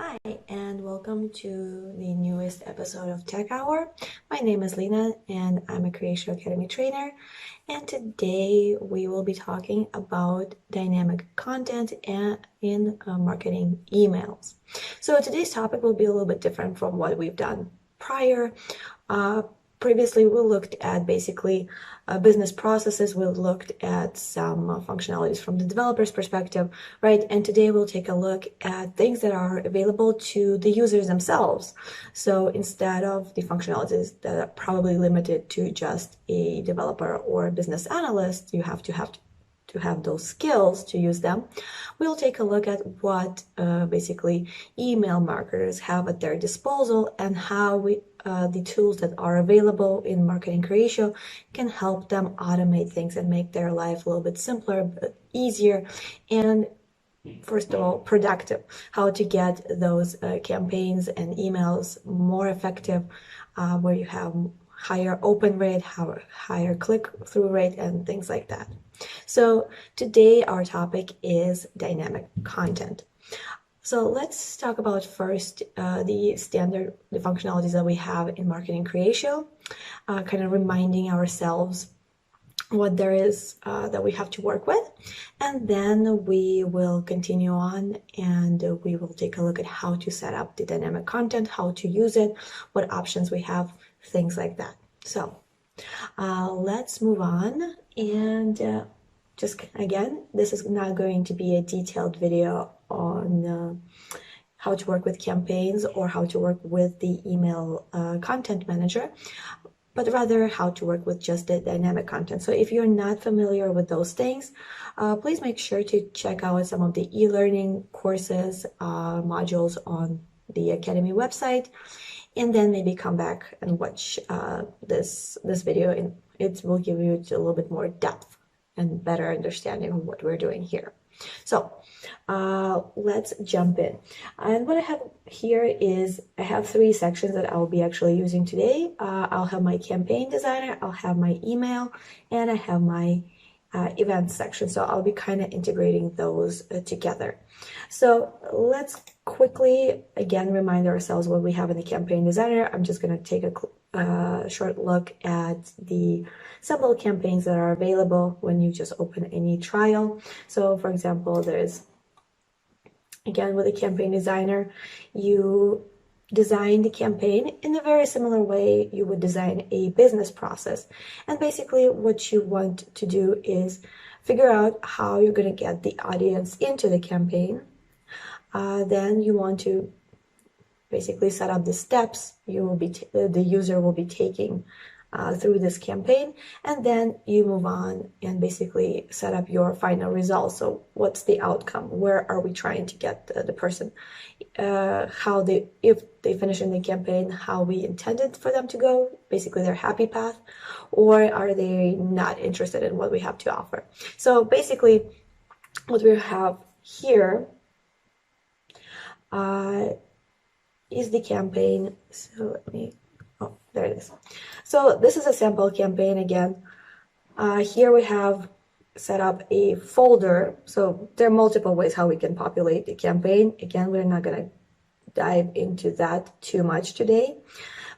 Hi, and welcome to the newest episode of Tech Hour. My name is Lena, and I'm a Creatio Academy trainer. And today we will be talking about dynamic content and in marketing emails. So today's topic will be a little bit different from what we've done prior. Uh, Previously, we looked at basically business processes. We looked at some functionalities from the developer's perspective, right? And today we'll take a look at things that are available to the users themselves. So instead of the functionalities that are probably limited to just a developer or a business analyst, you have to have those skills to use them. We'll take a look at what basically email marketers have at their disposal and how the tools that are available in Marketing Creatio can help them automate things and make their life a little bit simpler, but easier, and first of all, productive. How to get those campaigns and emails more effective, where you have higher open rate, higher click-through rate, and things like that. So today our topic is dynamic content. So let's talk about first the functionalities that we have in Marketing Creatio, kind of reminding ourselves what there is that we have to work with. And then we will continue on and we will take a look at how to set up the dynamic content, how to use it, what options we have, things like that. So let's move on. And just again, this is not going to be a detailed video on how to work with campaigns or how to work with the email content manager, but rather how to work with just the dynamic content. So if you're not familiar with those things, please make sure to check out some of the e-learning courses, modules on the Academy website, and then maybe come back and watch this video, and it will give you a little bit more depth and better understanding of what we're doing here. So let's jump in. And what I have here is I have three sections that I'll be actually using today. I'll have my campaign designer, I'll have my email, and I have my events section. So I'll be kind of integrating those together. So let's quickly again remind ourselves what we have in the campaign designer. I'm just going to take a short look at the sample campaigns that are available when you just open any trial. So for example, there's, again, with the campaign designer, you design the campaign in a very similar way you would design a business process. And basically what you want to do is figure out how you're going to get the audience into the campaign. Then you want to basically set up the steps the user will be taking through this campaign, and then you move on and basically set up your final result. So what's the outcome? Where are we trying to get the person? If they finish in the campaign, how we intended for them to go, basically their happy path, or are they not interested in what we have to offer? So basically what we have here is the campaign. So there it is. So this is a sample campaign again. Here we have set up a folder. So there are multiple ways how we can populate the campaign. Again, we're not going to dive into that too much today,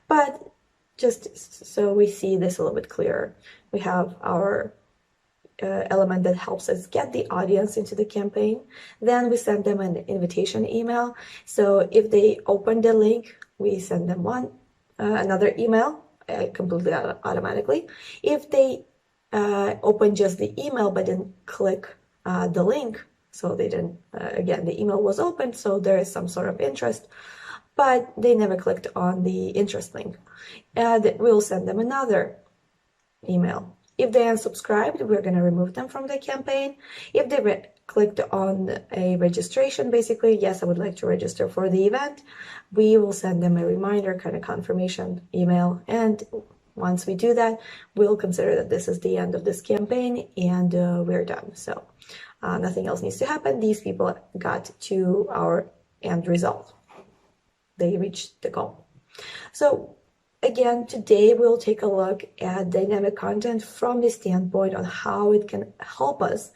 but just so we see this a little bit clearer, we have our element that helps us get the audience into the campaign. Then we send them an invitation email. So if they open the link, we send them another email completely automatically. If they open just the email but didn't click the link, so they didn't, again, the email was open, so there is some sort of interest, but they never clicked on the interest link, we'll send them another email. If they unsubscribed, we're going to remove them from the campaign. If they clicked on a registration, basically, yes, I would like to register for the event, we will send them a reminder, kind of confirmation email. And once we do that, we'll consider that this is the end of this campaign and we're done. So nothing else needs to happen. These people got to our end result. They reached the goal. So again, today we'll take a look at dynamic content from the standpoint on how it can help us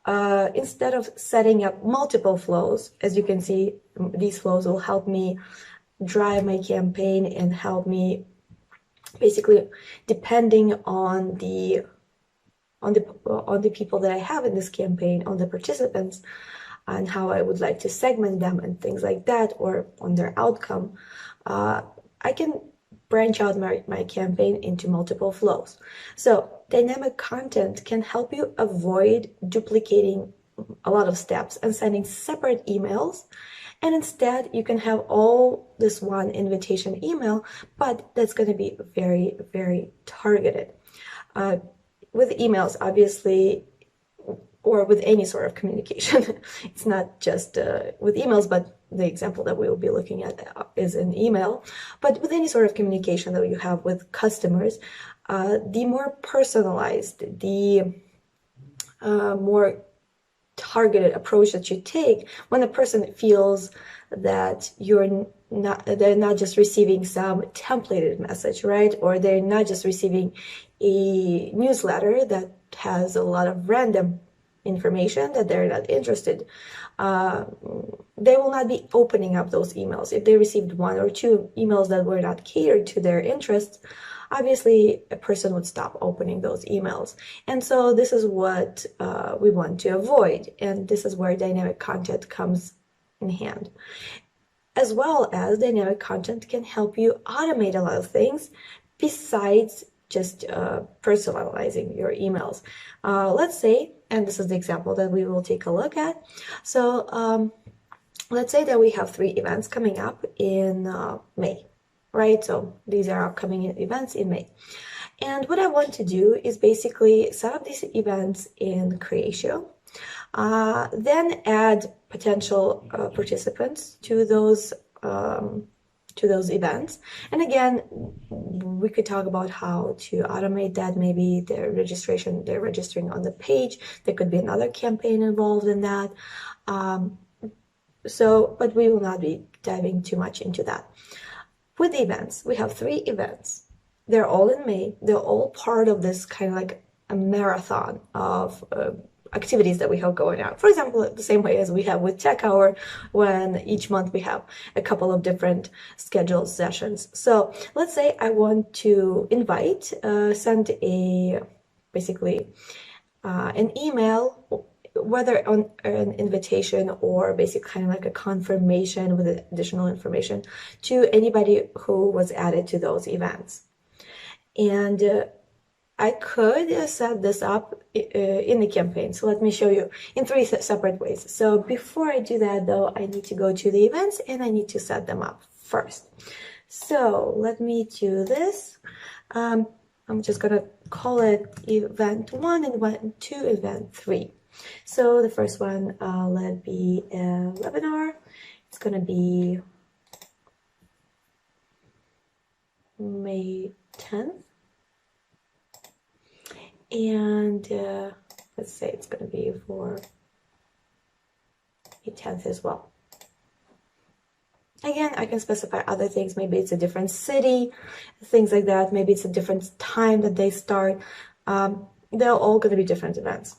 instead of setting up multiple flows, as you can see, these flows will help me drive my campaign and help me basically, depending on the people that I have in this campaign, on the participants, and how I would like to segment them and things like that, or on their outcome, I can branch out my campaign into multiple flows. So dynamic content can help you avoid duplicating a lot of steps and sending separate emails. And instead, you can have all this one invitation email, but that's going to be very, very targeted. With emails, obviously, or with any sort of communication, it's not just with emails, but the example that we will be looking at is an email. But with any sort of communication that you have with customers, the more personalized, the more targeted approach that you take, when a person feels that they're not just receiving some templated message, right? Or they're not just receiving a newsletter that has a lot of random information that they're not interested. They will not be opening up those emails. If they received one or two emails that were not catered to their interests, obviously a person would stop opening those emails. And so this is what we want to avoid. And this is where dynamic content comes in hand. As well as dynamic content can help you automate a lot of things besides just personalizing your emails. Let's say, and this is the example that we will take a look at. So let's say that we have 3 events coming up in May. Right? So these are upcoming events in May. And what I want to do is basically set up these events in Creatio, then add potential participants to those events. And again, we could talk about how to automate that. Maybe they're registering on the page. There could be another campaign involved in that. But we will not be diving too much into that. With the events, we have 3 events. They're all in May. They're all part of this kind of like a marathon of activities that we have going on. For example, the same way as we have with Tech Hour, when each month we have a couple of different scheduled sessions. So let's say I want to send basically an email, whether on an invitation or basically kind of like a confirmation with additional information to anybody who was added to those events. And I could set this up in the campaign. So let me show you in 3 separate ways. So before I do that though, I need to go to the events and I need to set them up first. So let me do this. I'm just gonna call it event 1 and event 2, event 3. So the first one, let it be a webinar. It's going to be May 10th. And let's say it's going to be for May 10th as well. Again, I can specify other things. Maybe it's a different city, things like that. Maybe it's a different time that they start. They're all going to be different events.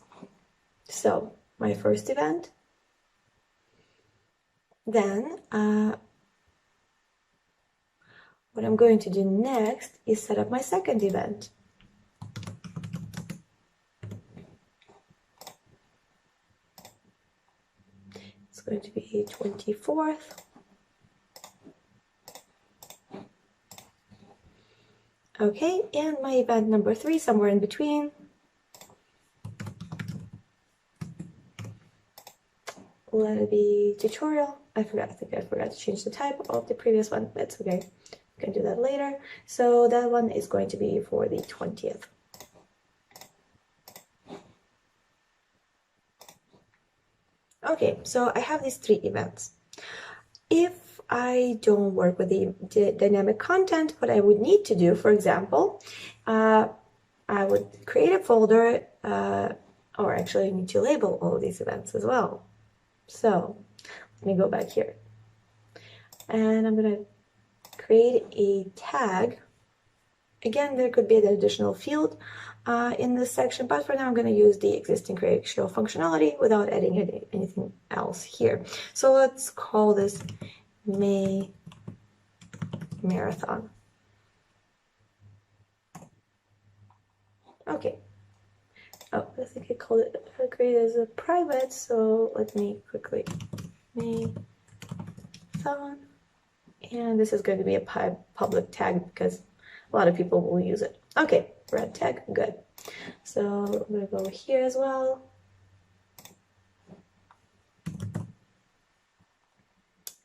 So my first event, then what I'm going to do next is set up my second event. It's going to be 24th. Okay, and my event number 3, somewhere in between. Let it be tutorial. I think I forgot to change the type of the previous one. That's okay. We can do that later. So that one is going to be for the 20th. Okay, so I have these 3 events. If I don't work with the dynamic content, what I would need to do, for example, I would create a folder, or actually I need to label all of these events as well. So let me go back here and I'm going to create a tag. Again, there could be an additional field, in this section, but for now I'm going to use the existing Creatio functionality without adding anything else here. So let's call this May Marathon. Okay. Oh, I think I called it create as a private, so let me quickly May Marathon. And this is going to be a public tag because a lot of people will use it. Okay, red tag, good. So I'm going to go here as well.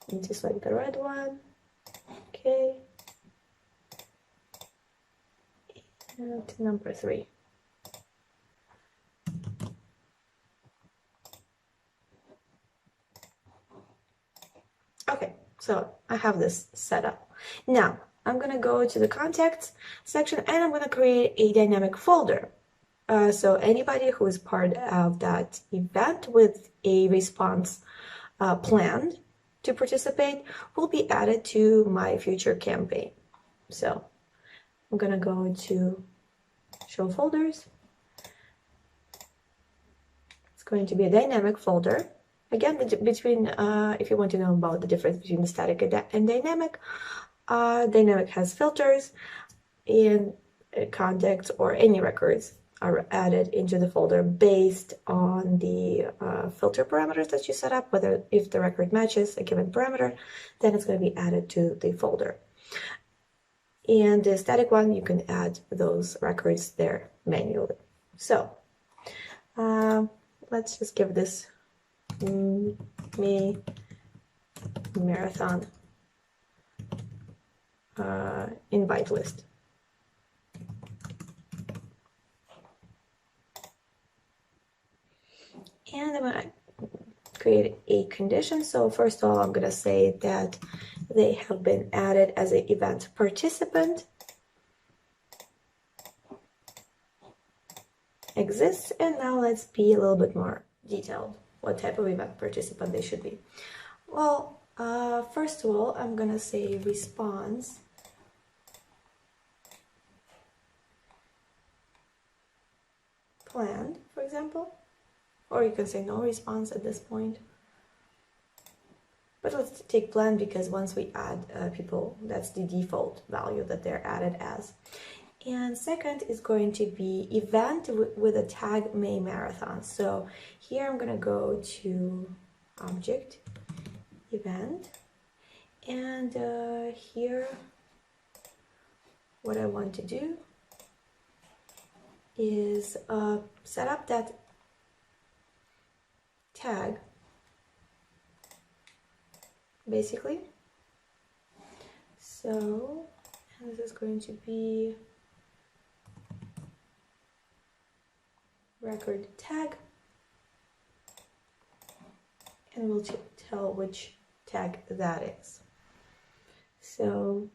And just like the red one. Okay. And number 3. Okay, so I have this set up. Now, I'm going to go to the contacts section and I'm going to create a dynamic folder. So anybody who is part of that event with a response planned to participate will be added to my future campaign. So I'm going to go to show folders. It's going to be a dynamic folder. Again, between if you want to know about the difference between the static and dynamic, dynamic has filters, and contacts or any records are added into the folder based on the filter parameters that you set up. Whether if the record matches a given parameter, then it's going to be added to the folder. And the static one, you can add those records there manually. So let's just give this May Marathon invite list. And I'm going to create a condition. So first of all, I'm going to say that they have been added as an event participant. Exists. And now let's be a little bit more detailed. What type of event participant they should be. Well, first of all, I'm going to say response planned, for example. Or you can say no response at this point. But let's take planned because once we add people, that's the default value that they're added as. And second is going to be event with a tag May Marathon. So here I'm going to go to object, event, and here what I want to do is set up that tag basically. So this is going to be record tag, and we'll tell which tag that is. So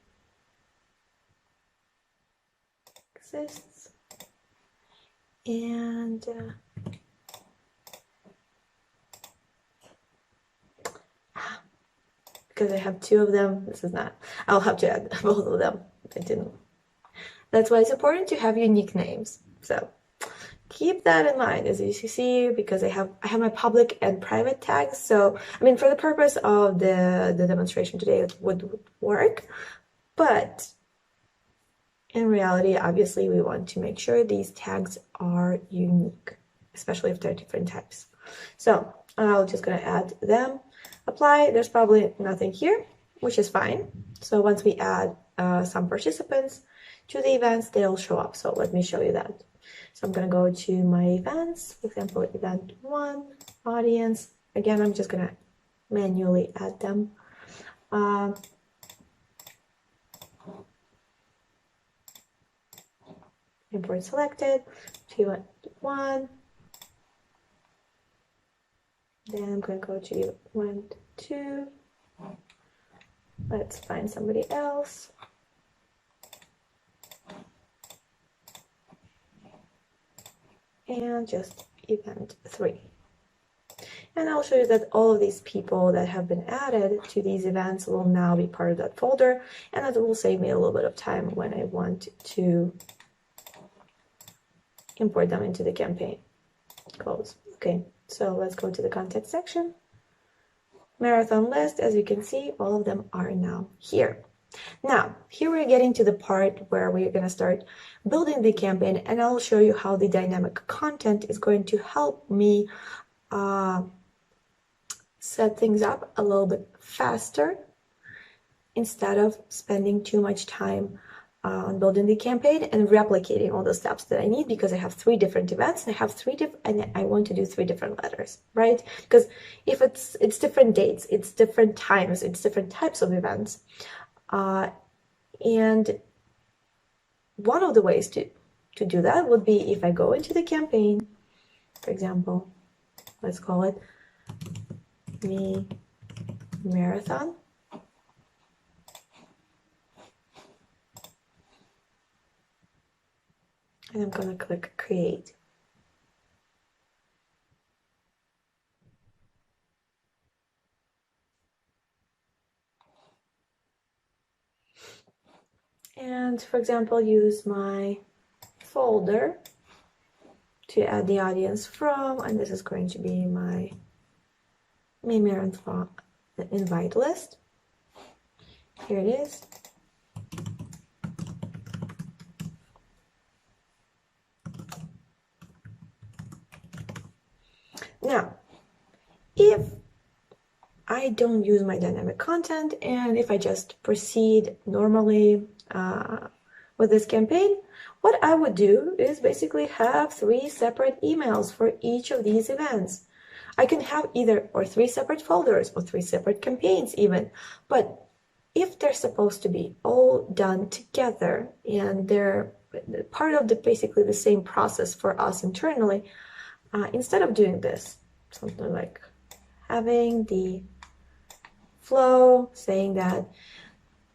exists, and because I have 2 of them, this is not, I'll have to add both of them. I didn't. That's why it's important to have unique names. So keep that in mind as you see, because I have my public and private tags. So I mean, for the purpose of the demonstration today, it would work, but in reality, obviously, we want to make sure these tags are unique, especially if they're different types. So I'm just going to add them. Apply. There's probably nothing here, which is fine. So once we add some participants to the events, they'll show up. So let me show you that. So I'm going to go to my events, for example, event 1, audience. Again, I'm just going to manually add them. Import selected, event 1. Then I'm going to go to event 2. Let's find somebody else. And just event 3. And I'll show you that all of these people that have been added to these events will now be part of that folder, and that will save me a little bit of time when I want to import them into the campaign. Close. Okay, so let's go to the content section. Marathon list, as you can see, all of them are now here. Now, here we're getting to the part where we're going to start building the campaign, and I'll show you how the dynamic content is going to help me set things up a little bit faster instead of spending too much time on building the campaign and replicating all the steps that I need, because I have 3 different events and I have 3 different, and I want to do 3 different letters, right? Because if it's different dates, it's different times, it's different types of events, and one of the ways to do that would be if I go into the campaign, for example, let's call it me marathon. And I'm going to click create. And for example, use my folder to add the audience from, and this is going to be my marathon invite list. Here it is. Now, if I don't use my dynamic content and if I just proceed normally with this campaign, what I would do is basically have 3 separate emails for each of these events. I can have either or 3 separate folders or 3 separate campaigns even, but if they're supposed to be all done together and they're part of the basically the same process for us internally, instead of doing this, something like having the flow saying that,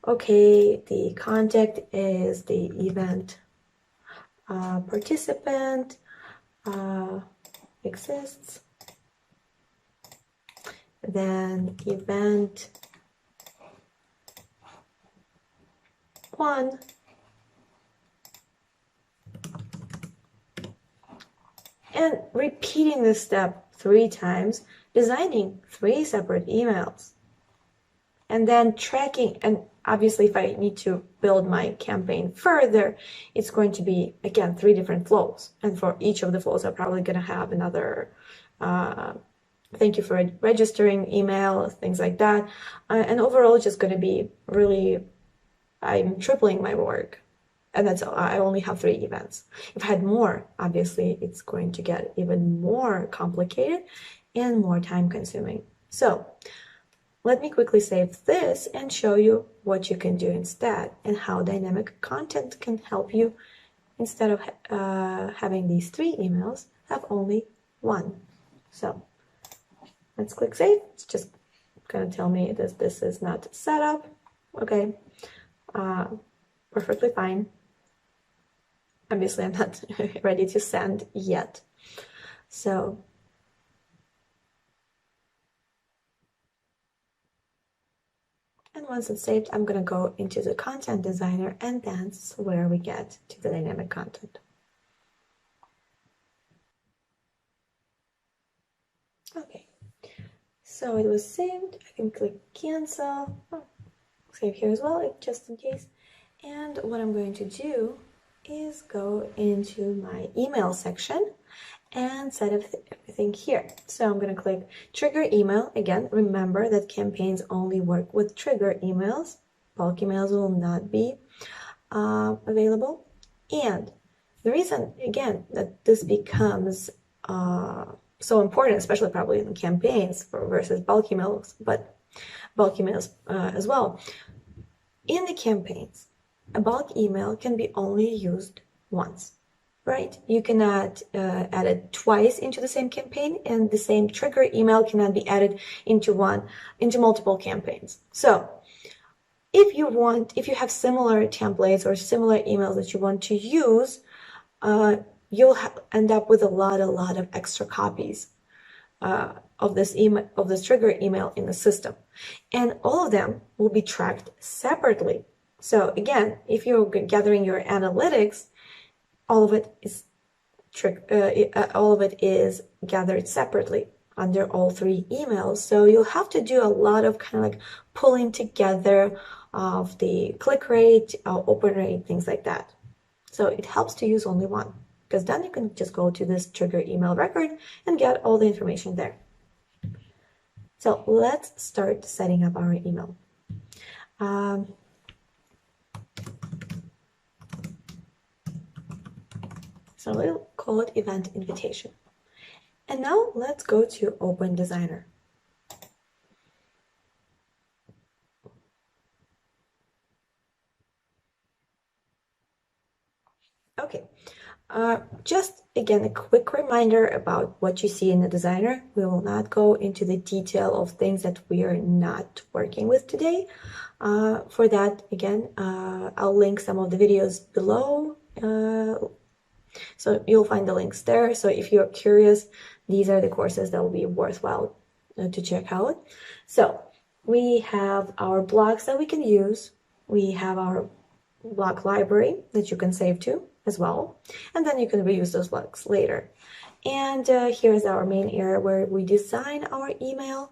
okay, the contact is the event participant exists, then event 1 and repeating this step 3 times, designing 3 separate emails, and then tracking. And obviously if I need to build my campaign further, it's going to be again 3 different flows, and for each of the flows I'm probably going to have another thank you for registering email, things like that, and overall it's just going to be really, I'm tripling my work. And that's all. I only have 3 events. If I had more, obviously it's going to get even more complicated and more time consuming. So let me quickly save this and show you what you can do instead and how dynamic content can help you, instead of having these 3 emails, have only 1. So let's click save. It's just going to tell me that this is not set up. Okay, perfectly fine. Obviously, I'm not ready to send yet. So and once it's saved, I'm going to go into the content designer, and that's where we get to the dynamic content. Okay, so it was saved. I can click cancel. Save here as well, just in case. And what I'm going to do is go into my email section and set up everything here. So I'm going to click trigger email. Again, remember that campaigns only work with trigger emails. Bulk emails will not be available. And the reason, again, that this becomes so important, especially probably in campaigns versus bulk emails, but bulk emails as well. In the campaigns, a bulk email can be only used once, right? You cannot add it twice into the same campaign, and the same trigger email cannot be added into multiple campaigns. So if you have similar templates or similar emails that you want to use, you'll end up with a lot of extra copies of this trigger email in the system, and all of them will be tracked separately. So again, if you're gathering your analytics, all of it is all of it is gathered separately under all three emails. So you'll have to do a lot of kind of like pulling together of the click rate, open rate, things like that. So it helps to use only one, because then you can just go to this trigger email record and get all the information there. So let's start setting up our email. So we'll call it event invitation. And now let's go to Open Designer. Okay, just again, a quick reminder about what you see in the designer. We will not go into the detail of things that we are not working with today. For that, again, I'll link some of the videos below. So you'll find the links there. So if you're curious, these are the courses that will be worthwhile to check out. So we have our blocks that we can use. We have our block library that you can save to as well. And then you can reuse those blocks later. And here's our main area where we design our email.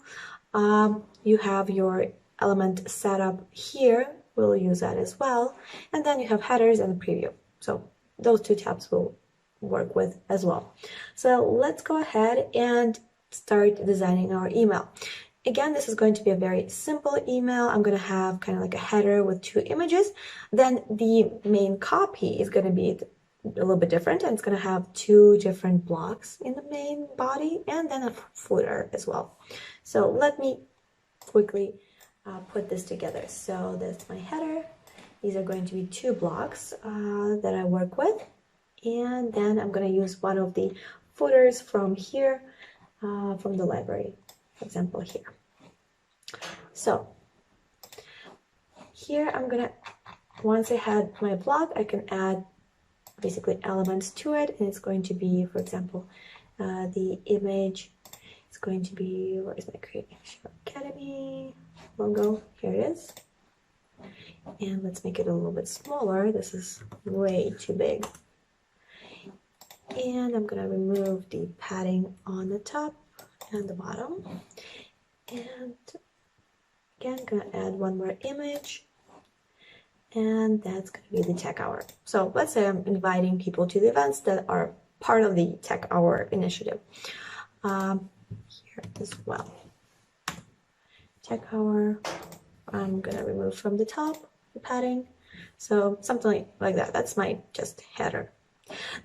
You have your element setup here. We'll use that as well. And then you have headers and preview. So those two tabs will work with as well. So let's go ahead and start designing our email. Again, this is going to be a very simple email. I'm going to have kind of like a header with two images. Then the main copy is going to be a little bit different, and it's going to have two different blocks in the main body and then a footer as well. So let me quickly put this together. So that's my header. These are going to be two blocks that I work with. And then I'm going to use one of the footers from here, from the library, for example, here. So here I'm going to, once I had my block, I can add basically elements to it. And it's going to be, for example, the image. It's going to be, where is my Creatio Academy logo? Here it is. And let's make it a little bit smaller. This is way too big. And I'm going to remove the padding on the top and the bottom. And again, I'm going to add one more image. And that's going to be the tech hour. So let's say I'm inviting people to the events that are part of the tech hour initiative. Here as well. Tech hour, I'm going to remove from the top the padding. So something like that. That's my just header.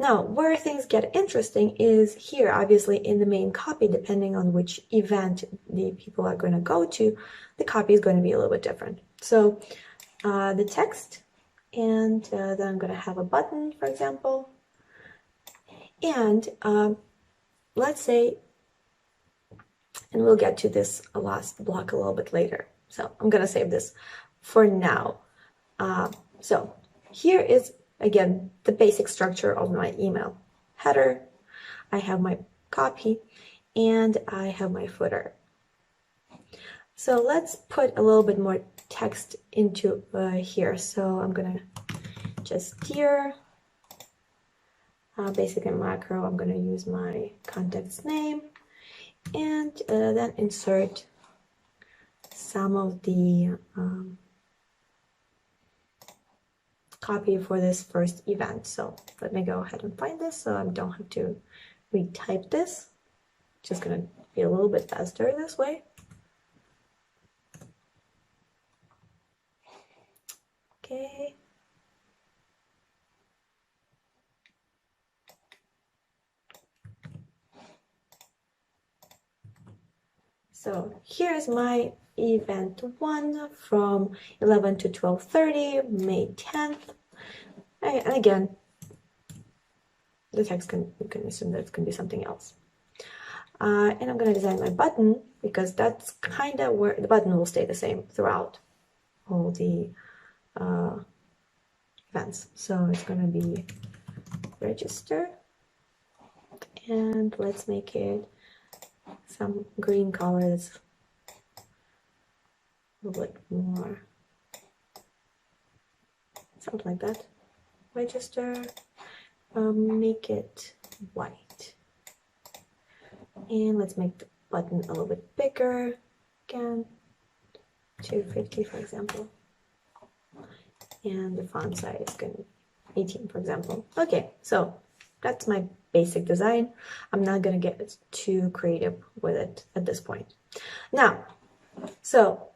Now, where things get interesting is here, obviously in the main copy, depending on which event the people are going to go to, the copy is going to be a little bit different. So the text, and then I'm going to have a button, for example. And let's say, and we'll get to this last block a little bit later. So I'm going to save this for now. So here is, again, the basic structure of my email. Header, I have my copy, and I have my footer. So let's put a little bit more text into here. So I'm going to just steer, basic and macro. I'm going to use my contact's name, and then insert some of the copy for this first event. So let me go ahead and find this so I don't have to retype this. Just gonna be a little bit faster this way. Okay. So here's my event 1 from 11 to 12:30, May 10th. And again, the text you can assume that it can be something else. And I'm going to design my button, because that's kind of where the button will stay the same throughout all the events. So it's going to be register, and let's make it some green color that's a little bit more, something like that. Register, make it white. And let's make the button a little bit bigger. Again, 250 for example. And the font size is going to be 18 for example. Okay, so that's my basic design. I'm not going to get too creative with it at this point. Now, so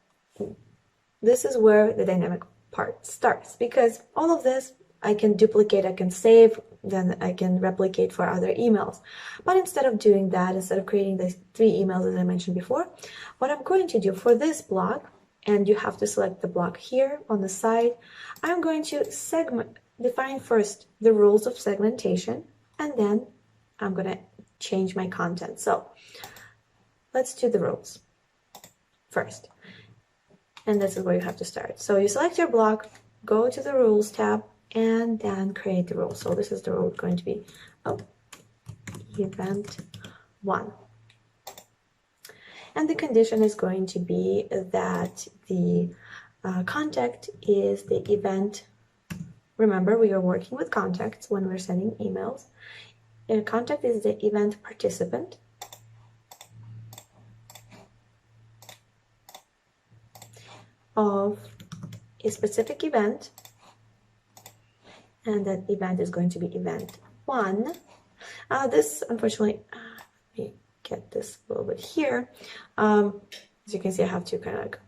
this is where the dynamic part starts, because all of this I can duplicate, I can save, then I can replicate for other emails. But instead of doing that, instead of creating the 3 emails as I mentioned before, what I'm going to do for this block, and you have to select the block here on the side, I'm going to define first the rules of segmentation, and then I'm going to change my content. So let's do the rules first. And this is where you have to start. So you select your block, go to the rules tab, and then create the rule. So this is the rule going to be event 1. And the condition is going to be that the contact is the event. Remember, we are working with contacts when we're sending emails. Contact is the event participant. Of a specific event, and that event is going to be event 1. This, unfortunately, let me get this a little bit here. As you can see, I have to kind of like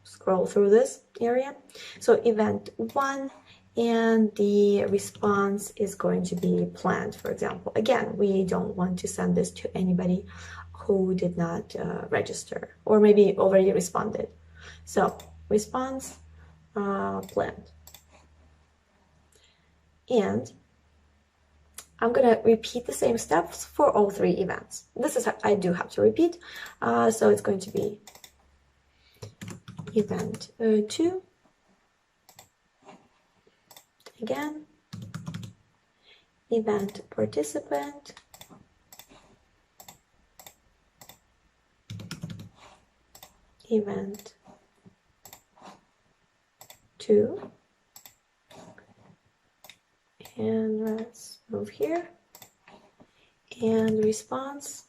scroll through this area. So event 1, and the response is going to be planned, for example. Again, we don't want to send this to anybody who did not register or maybe already responded. So response planned. And I'm going to repeat the same steps for all 3 events. This is how I do have to repeat. So it's going to be event 2. Again, event participant. Event 2, and let's move here, and response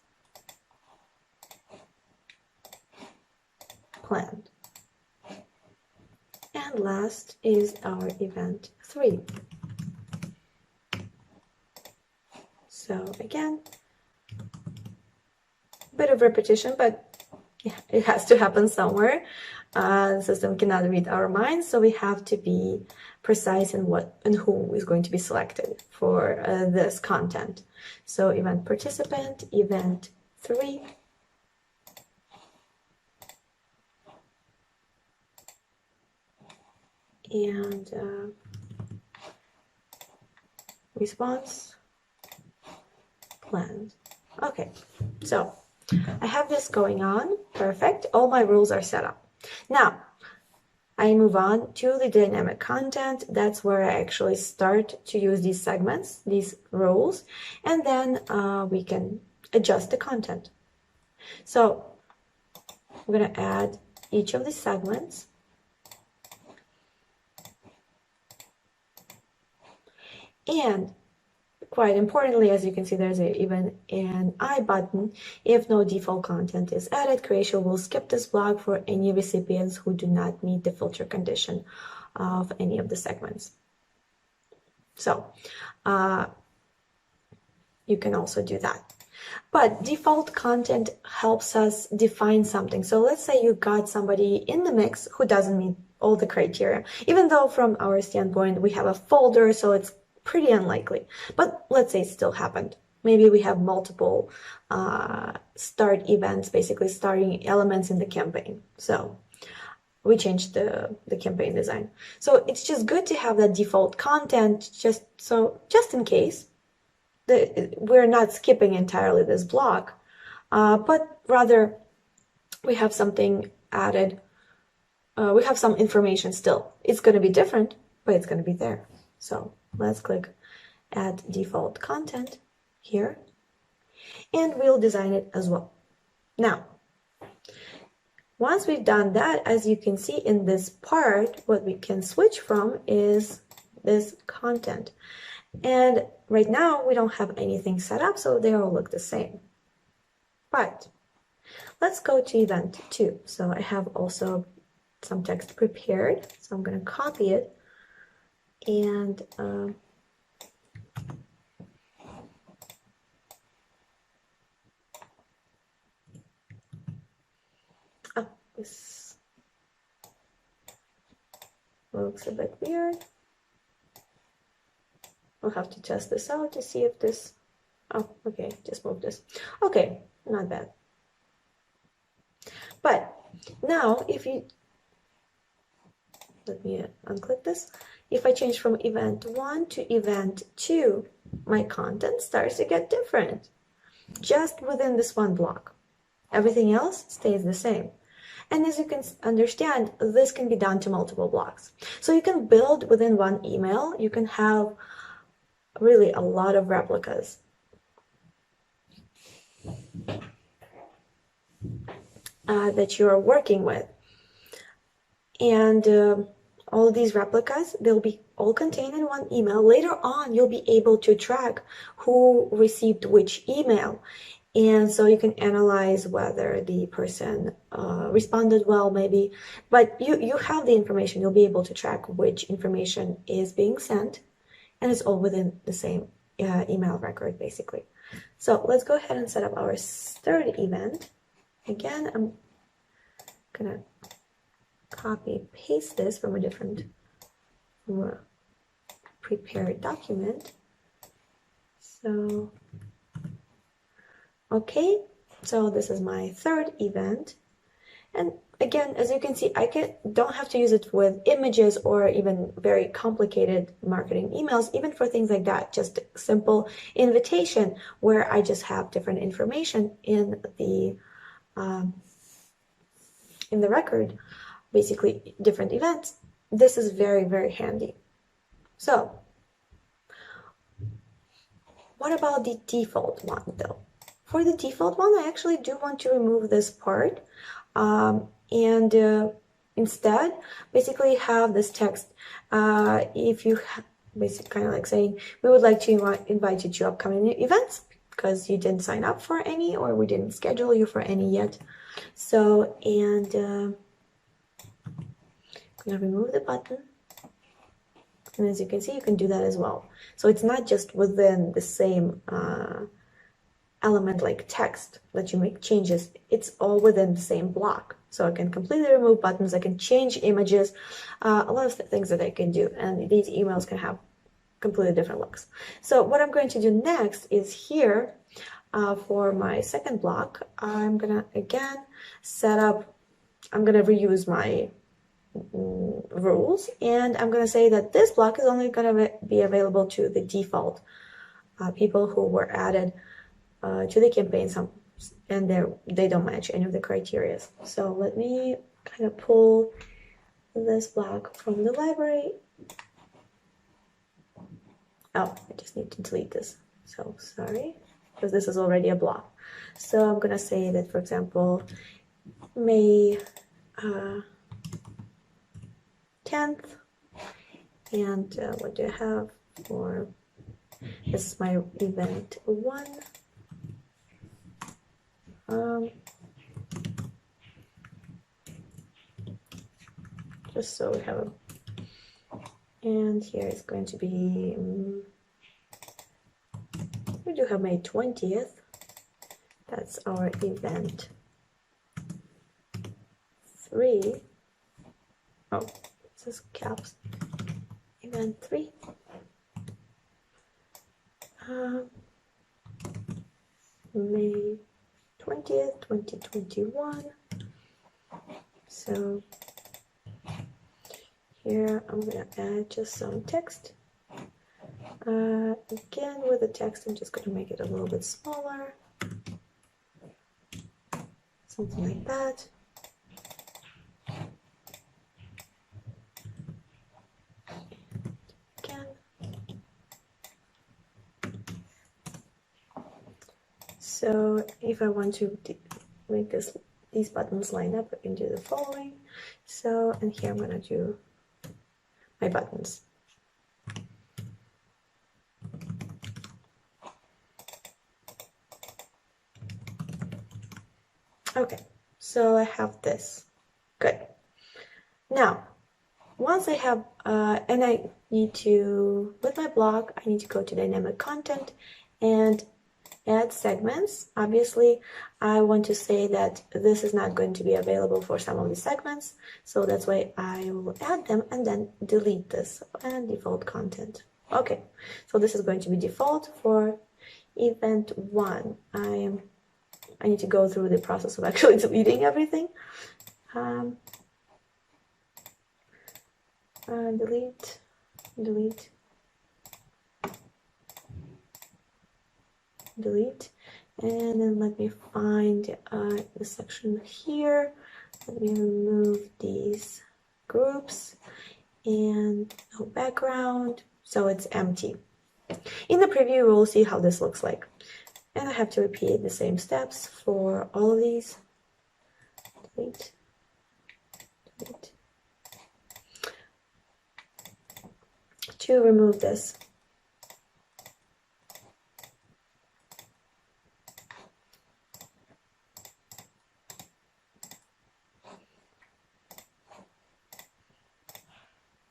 planned. And last is our event 3. So again, a bit of repetition, but yeah, it has to happen somewhere. The system cannot read our minds, so we have to be precise in what and who is going to be selected for this content. So event participant, event 3, and response planned. Okay, so I have this going on. Perfect. All my rules are set up. Now, I move on to the dynamic content. That's where I actually start to use these segments, these rules, and then we can adjust the content. So I'm going to add each of the segments. And quite importantly, as you can see, there's even an I button. If no default content is added, Creatio will skip this block for any recipients who do not meet the filter condition of any of the segments. So you can also do that. But default content helps us define something. So let's say you got somebody in the mix who doesn't meet all the criteria, even though from our standpoint, we have a folder, so it's pretty unlikely, but let's say it still happened. Maybe we have multiple start events, basically starting elements in the campaign. So we changed the campaign design. So it's just good to have that default content just in case we're not skipping entirely this block, but rather we have something added. We have some information still. It's going to be different, but it's going to be there. So let's click add default content here, and we'll design it as well. Now, once we've done that, as you can see in this part, what we can switch from is this content. And right now we don't have anything set up, so they all look the same. But let's go to event 2. So I have also some text prepared, so I'm going to copy it and oh, this looks a bit weird. We'll have to test this out to see if this, oh, okay, just move this. Okay, not bad. But now if you, let me unclick this. If I change from event 1 to event 2, my content starts to get different. Just within this one block. Everything else stays the same. And as you can understand, this can be done to multiple blocks. So you can build within one email, you can have really a lot of replicas. That you are working with. And all of these replicas, they'll be all contained in one email. Later on, you'll be able to track who received which email. And so you can analyze whether the person responded well, maybe. But you have the information. You'll be able to track which information is being sent. And it's all within the same email record, basically. So let's go ahead and set up our third event. Again, I'm going to copy paste this from a different prepared document. So okay, so this is my third event, and again, as you can see, I don't have to use it with images or even very complicated marketing emails. Even for things like that, just a simple invitation where I just have different information in the record, basically different events. This is very, very handy. So what about the default one though? For the default one, I actually do want to remove this part and instead basically have this text. If you basically kind of like saying, we would like to invite you to upcoming events because you didn't sign up for any or we didn't schedule you for any yet. So, and I'm gonna remove the button. And as you can see, you can do that as well. So it's not just within the same element like text that you make changes, it's all within the same block. So I can completely remove buttons, I can change images, a lot of things that I can do, and these emails can have completely different looks. So what I'm going to do next is here for my second block, I'm gonna again set up, I'm gonna reuse my rules, and I'm gonna say that this block is only gonna be available to the default people who were added to the campaign, and they don't match any of the criteria. So let me kind of pull this block from the library. Oh, I just need to delete this. So sorry, because this is already a block. So I'm gonna say that, for example, May 10th, and what do I have for? This is my event 1. Just so we have a, and here is going to be, we do have May 20th, that's our event 3. Oh, this is caps, event 3. May 20th, 2021. So here I'm gonna add just some text. Again, with the text, I'm just gonna make it a little bit smaller. Something like that. Again. So if I want to make these buttons line up, I can do the following. So, and here I'm gonna do my buttons. Okay, so I have this. Good. Now, once I have, and I need to, with my blog, I need to go to dynamic content and add segments. Obviously, I want to say that this is not going to be available for some of the segments, so that's why I will add them and then delete this and default content. Okay, so this is going to be default for event 1. I need to go through the process of actually deleting everything. Delete, and then let me find the section here. Let me remove these groups and no background, so it's empty. In the preview, we'll see how this looks like. And I have to repeat the same steps for all of these. Delete. To remove this.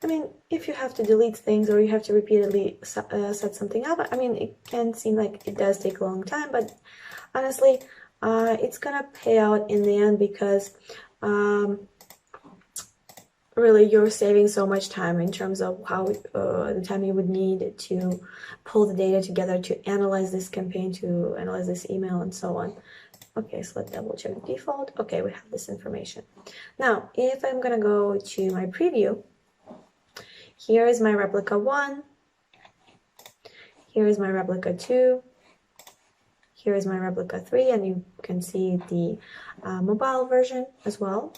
I mean, if you have to delete things or you have to repeatedly set something up, I mean, it can seem like it does take a long time, but honestly, it's gonna pay out in the end because really you're saving so much time in terms of how the time you would need to pull the data together to analyze this campaign, to analyze this email, and so on. Okay, so let's double check the default. Okay, we have this information. Now, if I'm gonna go to my preview, here is my replica 1, here is my replica 2, here is my replica 3, and you can see the mobile version as well.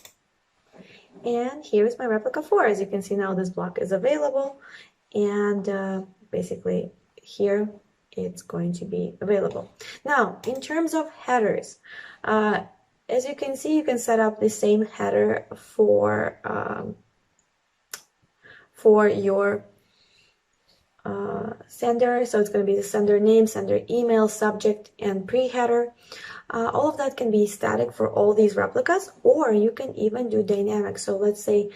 And here is my replica 4. As you can see now, this block is available, and basically here it's going to be available. Now, in terms of headers, as you can see, you can set up the same header for your sender. So it's going to be the sender name, sender email, subject, and pre-header. All of that can be static for all these replicas, or you can even do dynamic. So let's say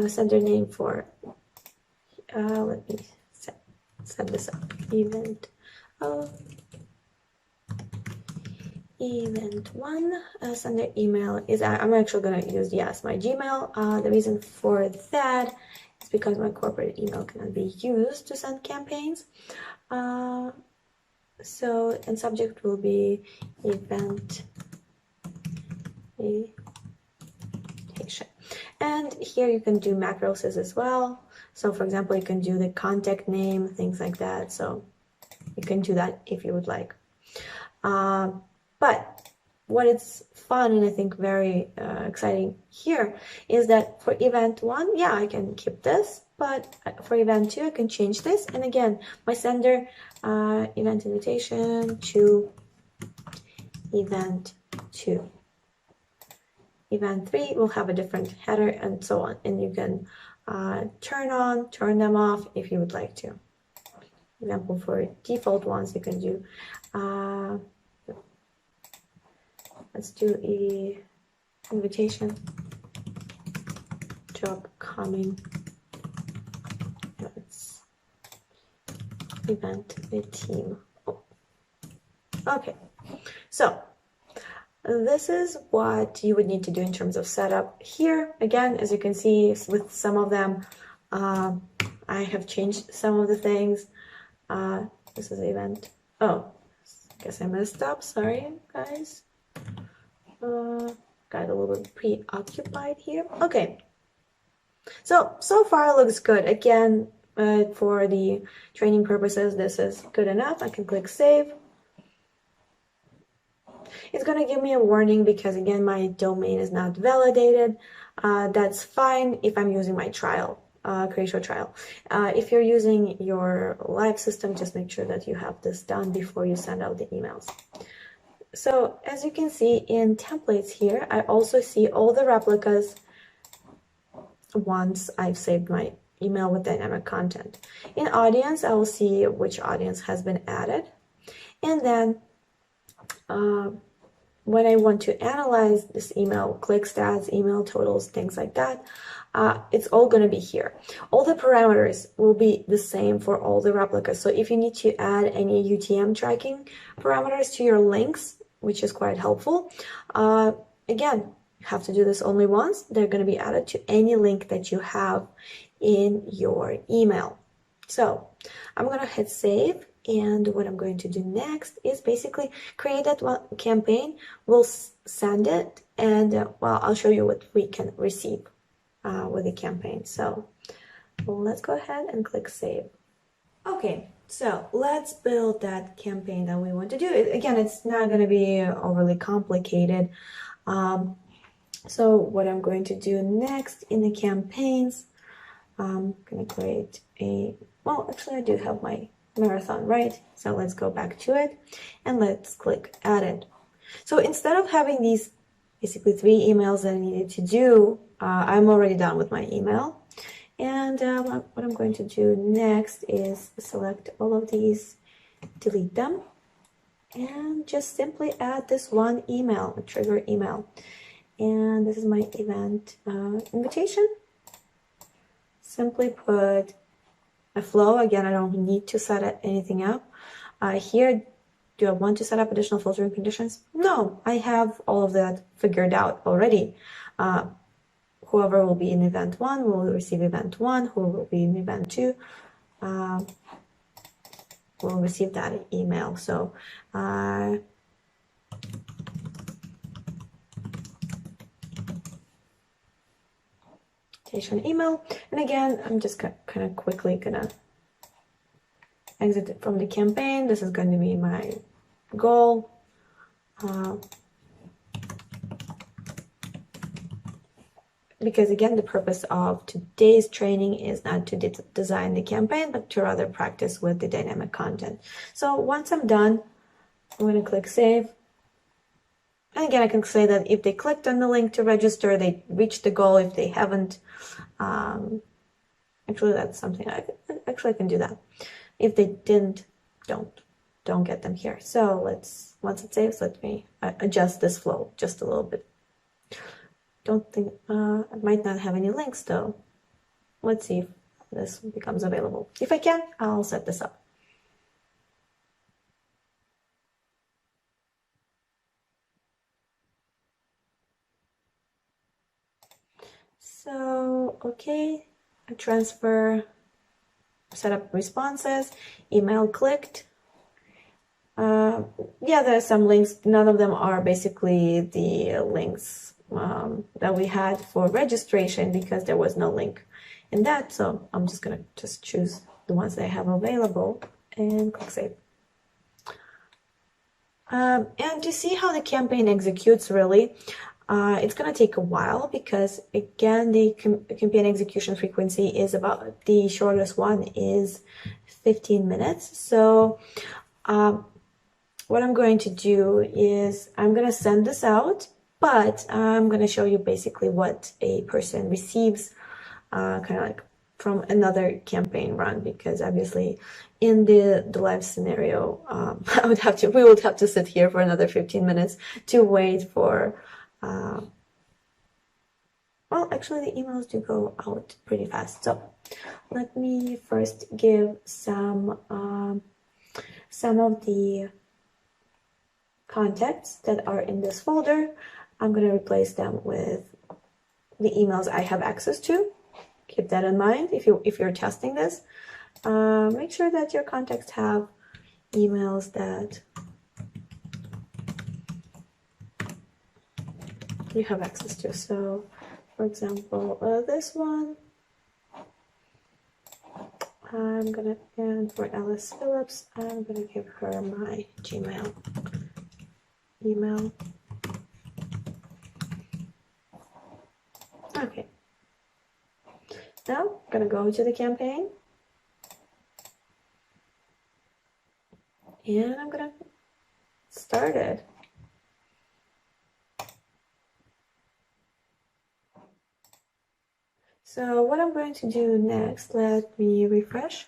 sender name for, let me set this up, event 1, sender email is, I'm actually going to use, yes, my Gmail. The reason for that is because my corporate email cannot be used to send campaigns. So, and subject will be event invitation. And here you can do macros as well. So for example, you can do the contact name, things like that. So you can do that if you would like. But what is fun and I think very exciting here is that for event 1, yeah, I can keep this, but for event 2, I can change this. And again, my sender event invitation to event 2. Event 3 will have a different header and so on. And you can turn them off if you would like to. For example, for default ones, you can do let's do a invitation job coming. Let's event a team. Oh. Okay, so this is what you would need to do in terms of setup. Here, again, as you can see, with some of them, I have changed some of the things. This is event. Oh, I guess I messed up. Sorry, guys. Got a little bit preoccupied here. Okay, so far it looks good. Again, for the training purposes, this is good enough. I can click save. It's gonna give me a warning because again, my domain is not validated. That's fine if I'm using my trial, Creatio trial. If you're using your live system, just make sure that you have this done before you send out the emails. So as you can see in templates here, I also see all the replicas once I've saved my email with dynamic content. In audience, I will see which audience has been added. And then when I want to analyze this email, click stats, email totals, things like that, it's all going to be here. All the parameters will be the same for all the replicas. So if you need to add any UTM tracking parameters to your links, which is quite helpful, again, you have to do this only once. They're going to be added to any link that you have in your email. So I'm going to hit save. And what I'm going to do next is basically create that one campaign. We'll send it, and well, I'll show you what we can receive with the campaign. So let's go ahead and click save. Okay, so let's build that campaign that we want to do. Again, it's not going to be overly complicated. So what I'm going to do next in the campaigns, I'm going to create a, well, actually I do have my marathon, right? So let's go back to it and let's click edit. So instead of having these basically 3 emails that I needed to do, I'm already done with my email. And what I'm going to do next is select all of these, delete them, and just simply add this one email, a trigger email. And this is my event invitation. Simply put a flow. Again, I don't need to set anything up. Here, do I want to set up additional filtering conditions? No, I have all of that figured out already. Whoever will be in event 1 will receive event 1, who will be in event 2 will receive that email. So email, and again, I'm just kind of quickly gonna exit from the campaign. This is going to be my goal. Because again, the purpose of today's training is not to design the campaign, but to rather practice with the dynamic content. So once I'm done, I'm going to click save. And again, I can say that if they clicked on the link to register, they reached the goal. If they haven't, actually, that's something I can do that. If they didn't, don't get them here. So once it saves, let me adjust this flow just a little bit. Don't think, I might not have any links though. Let's see if this becomes available. If I can, I'll set this up. So, okay, transfer, set up responses, email clicked. Yeah, there are some links. None of them are basically the links that we had for registration because there was no link in that. So I'm just gonna choose the ones that I have available and click save. And to see how the campaign executes, really, it's going to take a while because, again, the campaign execution frequency is about, the shortest one is 15 minutes. So what I'm going to do is I'm going to send this out, but I'm going to show you basically what a person receives kind of like from another campaign run, because obviously in the live scenario, we would have to sit here for another 15 minutes to wait for, well, actually the emails do go out pretty fast. So let me first give some of the contacts that are in this folder. I'm going to replace them with the emails I have access to. Keep that in mind if you're testing this. Make sure that your contacts have emails that you have access to. So, for example, this one, I'm gonna, and for Alice Phillips, I'm gonna give her my Gmail email. Okay. Now, I'm gonna go to the campaign. And I'm gonna start it. So what I'm going to do next, let me refresh.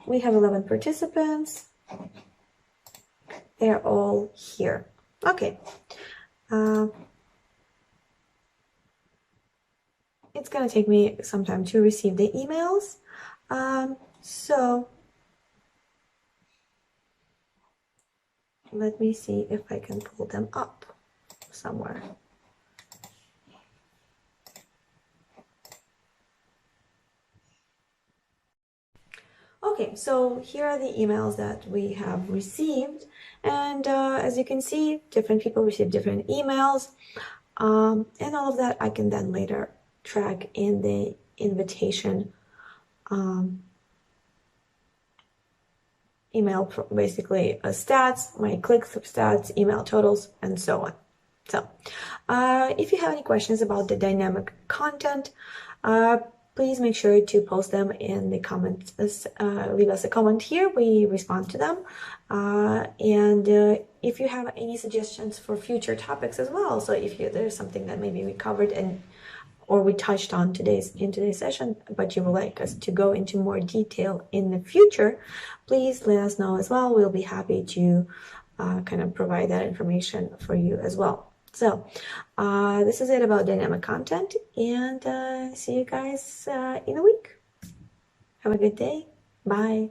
We have 11 participants. they're all here. Okay. It's gonna take me some time to receive the emails. So let me see if I can pull them up somewhere. Okay, so here are the emails that we have received, and as you can see, different people receive different emails, and all of that I can then later track in the invitation email, basically stats, my click-through stats, email totals, and so on. So if you have any questions about the dynamic content, please make sure to post them in the comments. Leave us a comment here, we respond to them. And if you have any suggestions for future topics as well, so if there's something that maybe we covered or we touched on in today's session, but you would like us to go into more detail in the future, please let us know as well. We'll be happy to kind of provide that information for you as well. So this is it about dynamic content, and see you guys in a week. Have a good day. Bye.